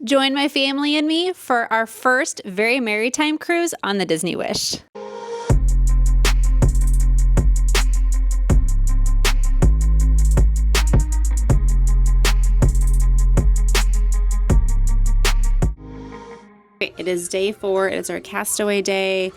Join my family and me for our first very Merrytime cruise on the Disney Wish. It is day 4. It is our Castaway day.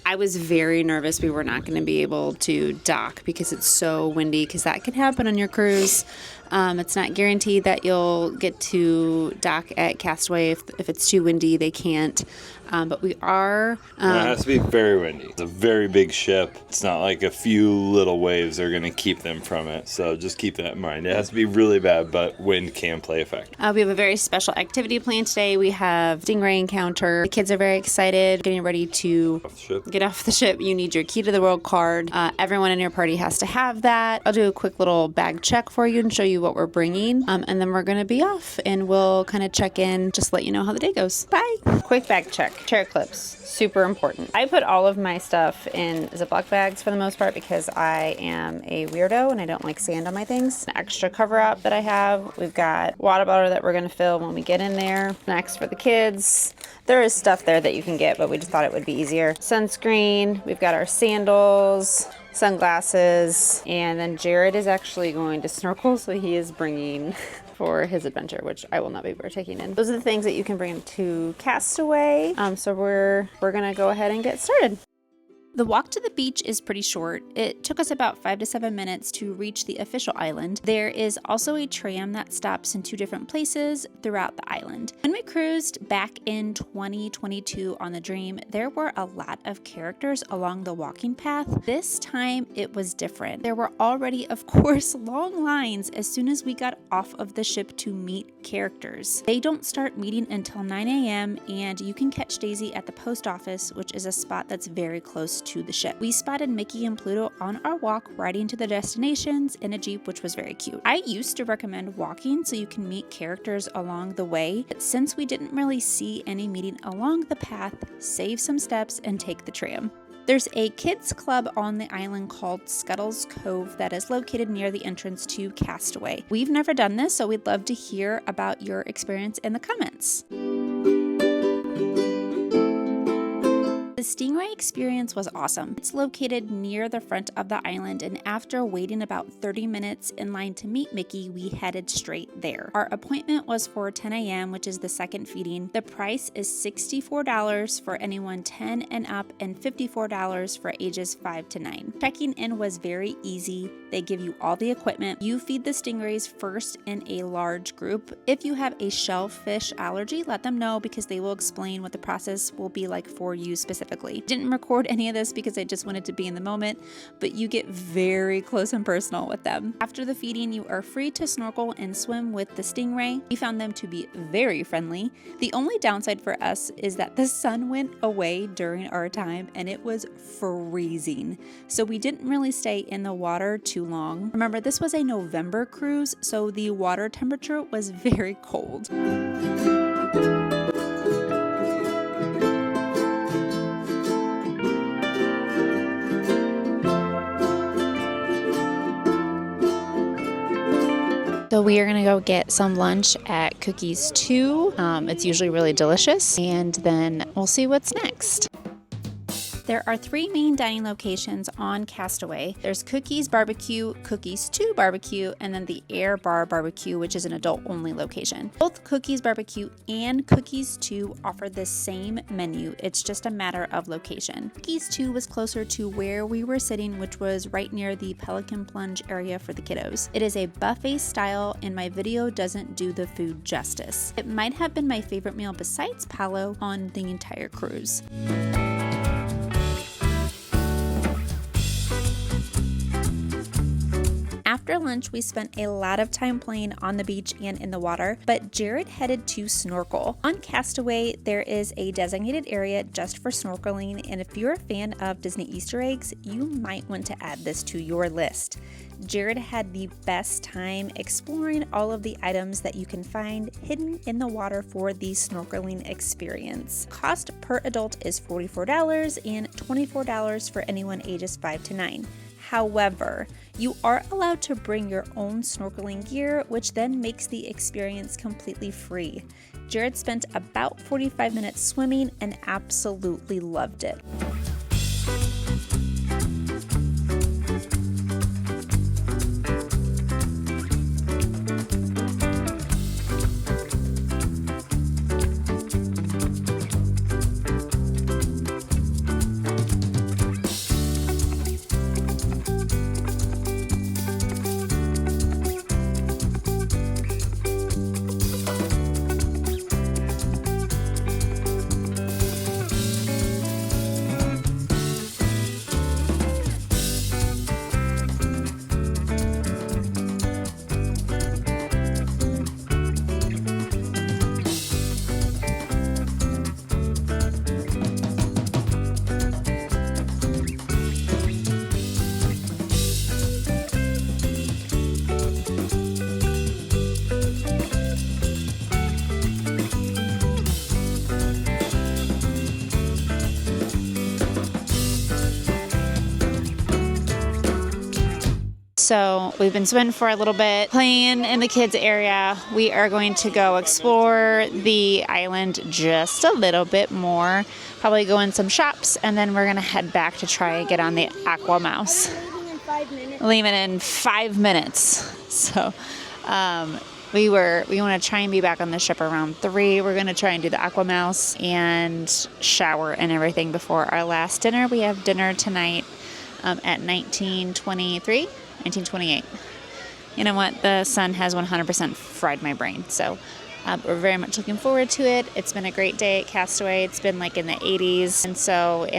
I was very nervous we were not going to be able to dock because it's so windy, because that can happen on your cruise. It's not guaranteed that you'll get to dock at Castaway. If it's too windy, they can't. But we are... it has to be very windy. It's a very big ship. It's not like a few little waves are going to keep them from it. So just keep that in mind. It has to be really bad, but wind can play a factor. We have a very special activity planned today. We have Stingray encounter. The kids are very excited, getting ready to get off the ship. You need your key to the world card. Everyone in your party has to have that. I'll do a quick little bag check for you and show you what we're bringing. And then we're going to be off and we'll kind of check in, just let you know how the day goes. Bye. Quick bag check. Chair clips. Super important. I put all of my stuff in Ziploc bags for the most part because I am a weirdo and I don't like sand on my things. An extra cover up that I have. We've got water bottle that we're going to fill when we get in there. Snacks for the kids. There is stuff there that you can get, but we just thought it would be easier. Sunscreen. We've got our sandals, sunglasses, and then Jared is actually going to snorkel, so he is bringing for his adventure, which I will not be partaking in. Those are the things that you can bring to Castaway. So we're gonna go ahead and get started. The walk to the beach is pretty short. It took us about 5 to 7 minutes to reach the official island. There is also a tram that stops in 2 different places throughout the island. When we cruised back in 2022 on the Dream, there were a lot of characters along the walking path. This time it was different. There were already, of course, long lines as soon as we got off of the ship to meet characters. They don't start meeting until 9 a.m. and you can catch Daisy at the post office, which is a spot that's very close to the ship. We spotted Mickey and Pluto on our walk riding to their destinations in a Jeep, which was very cute. I used to recommend walking so you can meet characters along the way, but since we didn't really see any meeting along the path, save some steps and take the tram. There's a kids club on the island called Scuttle's Cove that is located near the entrance to Castaway. We've never done this, so we'd love to hear about your experience in the comments. The Stingray experience was awesome. It's located near the front of the island, and after waiting about 30 minutes in line to meet Mickey, we headed straight there. Our appointment was for 10 a.m., which is the second feeding. The price is $64 for anyone 10 and up and $54 for ages 5 to 9. Checking in was very easy. They give you all the equipment. You feed the stingrays first in a large group. If you have a shellfish allergy, let them know because they will explain what the process will be like for you specifically. Didn't record any of this because I just wanted to be in the moment, but you get very close and personal with them. After the feeding, you are free to snorkel and swim with the Stingray. We found them to be very friendly. The only downside for us is that the sun went away during our time and it was freezing. So we didn't really stay in the water too long. Remember, this was a November cruise, so the water temperature was very cold. So we are gonna go get some lunch at Cookies 2. It's usually really delicious, and then we'll see what's next. There are 3 main dining locations on Castaway. There's Cookies Barbecue, Cookies 2 Barbecue, and then the Air Bar Barbecue, which is an adult-only location. Both Cookies Barbecue and Cookies 2 offer the same menu. It's just a matter of location. Cookies 2 was closer to where we were sitting, which was right near the Pelican Plunge area for the kiddos. It is a buffet style, and my video doesn't do the food justice. It might have been my favorite meal besides Palo on the entire cruise. After lunch, we spent a lot of time playing on the beach and in the water, but Jared headed to snorkel. On Castaway, there is a designated area just for snorkeling, and if you're a fan of Disney Easter eggs, you might want to add this to your list. Jared had the best time exploring all of the items that you can find hidden in the water for the snorkeling experience. Cost per adult is $44 and $24 for anyone ages 5 to 9. However, you are allowed to bring your own snorkeling gear, which then makes the experience completely free. Jared spent about 45 minutes swimming and absolutely loved it. So we've been swimming for a little bit, playing in the kids area. We are going to go explore the island just a little bit more, probably go in some shops, and then we're going to head back to try and get on the Aqua Mouse. Leaving in 5 minutes. So we want to try and be back on the ship around 3. We're going to try and do the Aqua Mouse and shower and everything before our last dinner. We have dinner tonight at 1928. You know what? The sun has 100% fried my brain. So we're very much looking forward to it. It's been a great day at Castaway. It's been like in the 80s and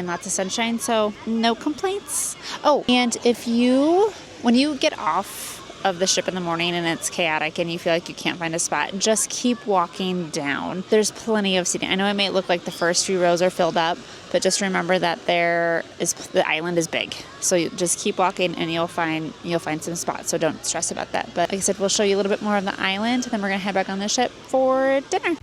lots of sunshine. So no complaints. Oh, and when you get off of the ship in the morning and it's chaotic and you feel like you can't find a spot, just keep walking down. There's plenty of seating. I know it may look like the first few rows are filled up, but just remember that the island is big. So you just keep walking and you'll find some spots. So don't stress about that. But like I said, we'll show you a little bit more of the island, and then we're gonna head back on the ship for dinner.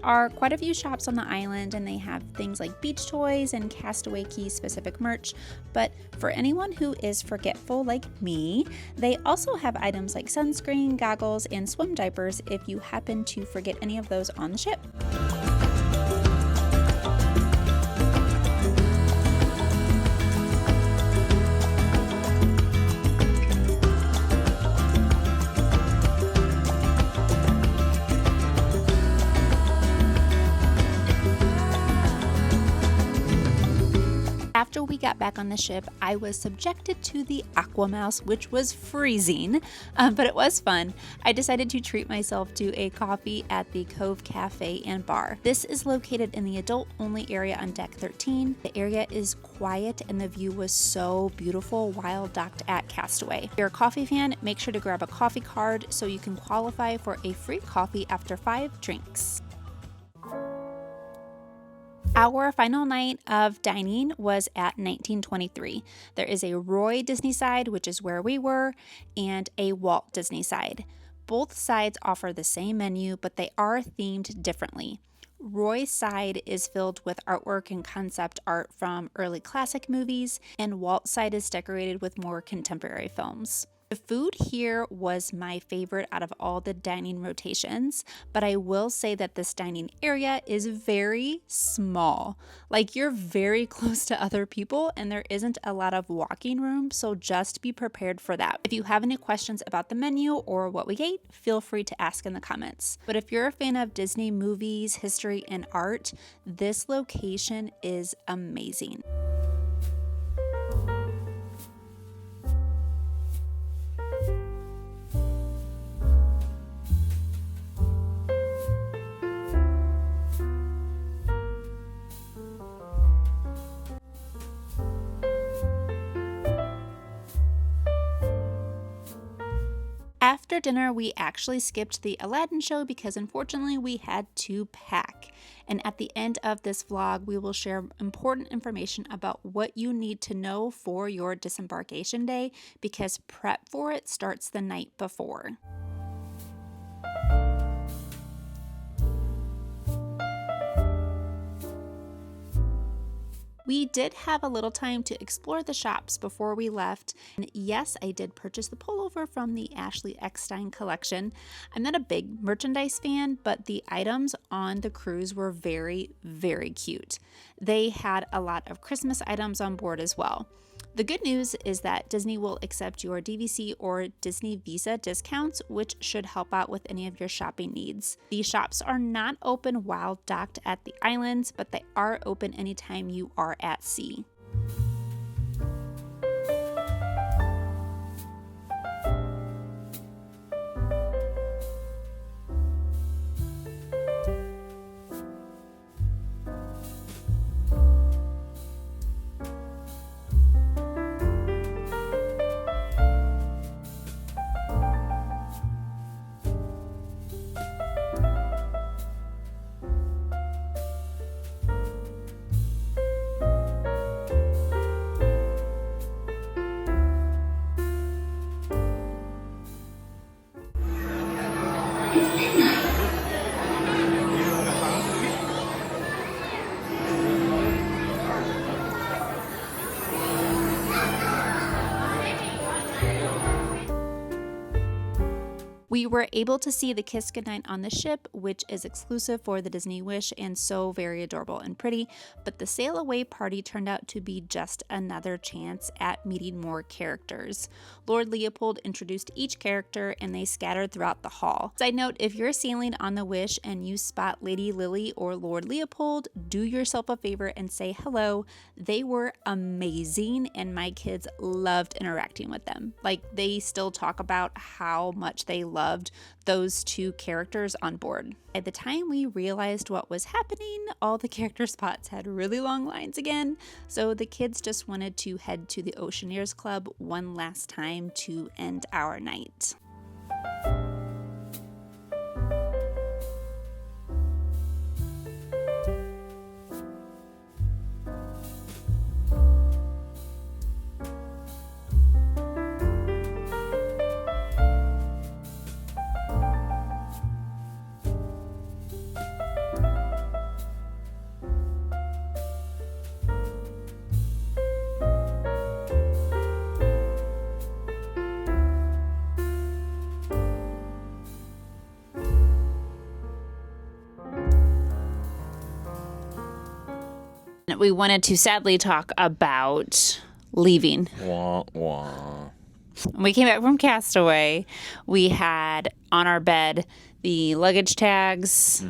Are quite a few shops on the island, and they have things like beach toys and Castaway Cay specific merch. But for anyone who is forgetful like me, they also have items like sunscreen, goggles, and swim diapers if you happen to forget any of those on the ship. After we got back on the ship, I was subjected to the Aqua Mouse, which was freezing, but it was fun. I decided to treat myself to a coffee at the Cove Café and Bar. This is located in the adult-only area on deck 13. The area is quiet and the view was so beautiful while docked at Castaway. If you're a coffee fan, make sure to grab a coffee card so you can qualify for a free coffee after 5 drinks. Our final night of dining was at 1923. There is a Roy Disney side, which is where we were, and a Walt Disney side. Both sides offer the same menu, but they are themed differently. Roy's side is filled with artwork and concept art from early classic movies, and Walt's side is decorated with more contemporary films. The food here was my favorite out of all the dining rotations, but I will say that this dining area is very small. Like, you're very close to other people and there isn't a lot of walking room, so just be prepared for that. If you have any questions about the menu or what we ate, feel free to ask in the comments. But if you're a fan of Disney movies, history, and art, this location is amazing. After dinner, we actually skipped the Aladdin show because unfortunately we had to pack. And at the end of this vlog, we will share important information about what you need to know for your disembarkation day because prep for it starts the night before. We did have a little time to explore the shops before we left. And yes, I did purchase the pullover from the Ashley Eckstein collection. I'm not a big merchandise fan, but the items on the cruise were very, very cute. They had a lot of Christmas items on board as well. The good news is that Disney will accept your DVC or Disney Visa discounts, which should help out with any of your shopping needs. These shops are not open while docked at the islands, but they are open anytime you are at sea. We were able to see the Kiss Goodnight on the ship, which is exclusive for the Disney Wish and so very adorable and pretty, but the sail away party turned out to be just another chance at meeting more characters. Lord Leopold introduced each character and they scattered throughout the hall. Side note, if you're sailing on the Wish and you spot Lady Lily or Lord Leopold, do yourself a favor and say hello. They were amazing and my kids loved interacting with them. Like, they still talk about how much they loved those two characters on board. By the time we realized what was happening, all the character spots had really long lines again, so the kids just wanted to head to the Oceaneers Club one last time to end our night. We wanted to sadly talk about leaving. Wah, wah. When we came back from Castaway, we had on our bed the luggage tags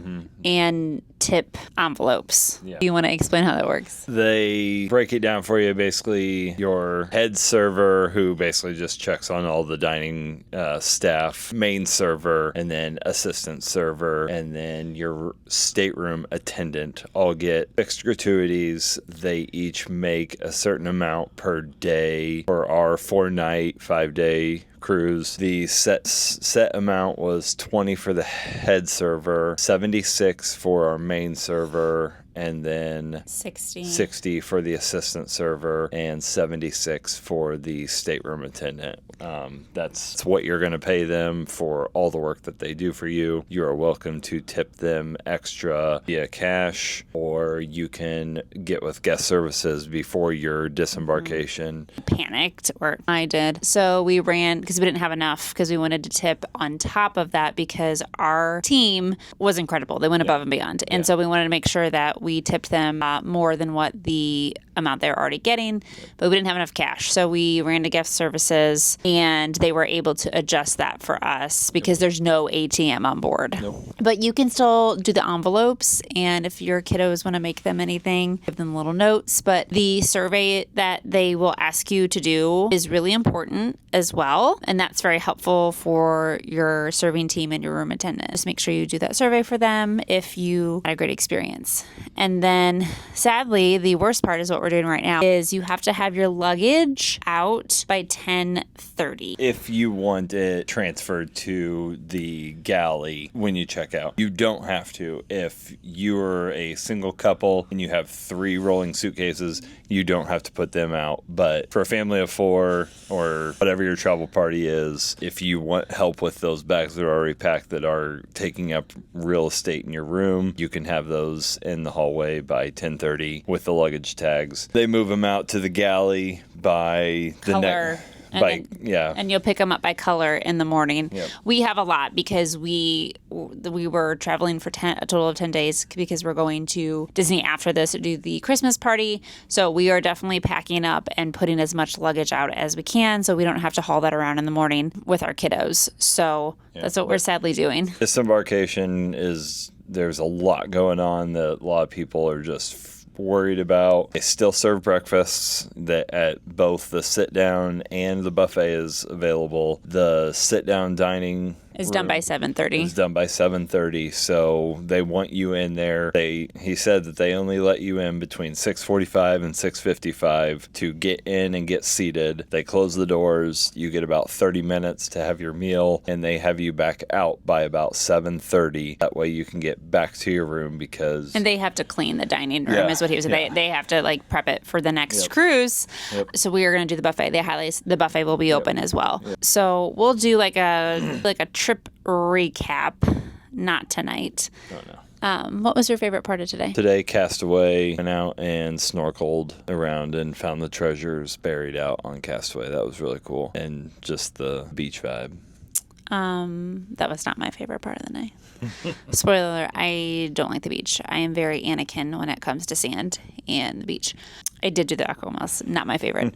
and tip envelopes. Yeah. Do you want to explain how that works? They break it down for you. Basically, your head server, who basically just checks on all the dining staff, main server, and then assistant server, and then your stateroom attendant all get fixed gratuities. They each make a certain amount per day for our 4-night, 5-day cruise. The set amount was 20 for the head server, 76 for our main server, and then 60 for the assistant server, and 76 for the stateroom attendant. That's what you're going to pay them for all the work that they do for you. You are welcome to tip them extra via cash, or you can get with guest services before your disembarkation. Panicked, or I did. So we ran, because we didn't have enough, because we wanted to tip on top of that because our team was incredible. They went above and beyond. And so we wanted to make sure that we tipped them more than what the amount they were already getting, but we didn't have enough cash. So we ran to guest services and they were able to adjust that for us because there's no ATM on board. But you can still do the envelopes, and if your kiddos want to make them anything, give them little notes. But the survey that they will ask you to do is really important as well, and that's very helpful for your serving team and your room attendant. Just make sure you do that survey for them if you had a great experience. And then sadly, the worst part is what we're we're doing right now is you have to have your luggage out by 10:30. If you want it transferred to the galley when you check out, you don't have to. If you're a single couple and you have 3 rolling suitcases, you don't have to put them out. But for a family of 4 or whatever your travel party is, if you want help with those bags that are already packed that are taking up real estate in your room, you can have those in the hallway by 10:30 with the luggage tags. They move them out to the galley by the Color. And you'll pick them up by color in the morning. Yep. We have a lot because we were traveling for a total of 10 days because we're going to Disney after this to do the Christmas party. So we are definitely packing up and putting as much luggage out as we can so we don't have to haul that around in the morning with our kiddos. So that's what we're sadly doing. Disembarkation there's a lot going on that a lot of people are just worried about. They still serve breakfasts that at both the sit down and the buffet is available. The sit down dining Is done by 7:30. It's done by 7:30, so they want you in there. He said that they only let you in between 6:45 and 6:55 to get in and get seated. They close the doors. You get about 30 minutes to have your meal, and they have you back out by about 7:30. That way you can get back to your room because... And they have to clean the dining room, is what he was saying. They have to like prep it for the next cruise. Yep. So we are going to do the buffet. The buffet will be open as well. So we'll do like a trip recap. Not tonight. Oh, no. What was your favorite part of today? Today, Castaway went out and snorkeled around and found the treasures buried out on Castaway. That was really cool. And just the beach vibe. That was not my favorite part of the night. Spoiler alert, I don't like the beach. I am very Anakin when it comes to sand and the beach. I did do the aquamas, not my favorite.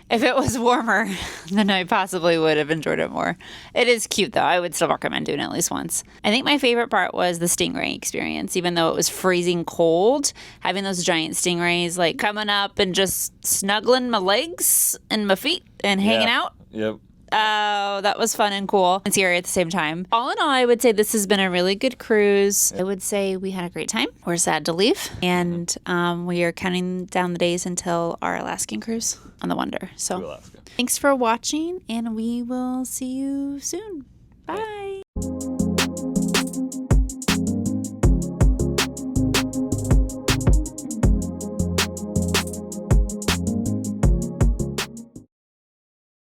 If it was warmer, then I possibly would have enjoyed it more. It is cute, though. I would still recommend doing it at least once. I think my favorite part was the Stingray experience. Even though it was freezing cold, having those giant stingrays like coming up and just snuggling my legs and my feet and hanging out. Yep. Oh, that was fun and cool and scary at the same time. All in all, I would say this has been a really good cruise. I would say we had a great time. We're sad to leave, and we are counting down the days until our Alaskan cruise on the Wonder. So thanks for watching, and we will see you soon. Bye.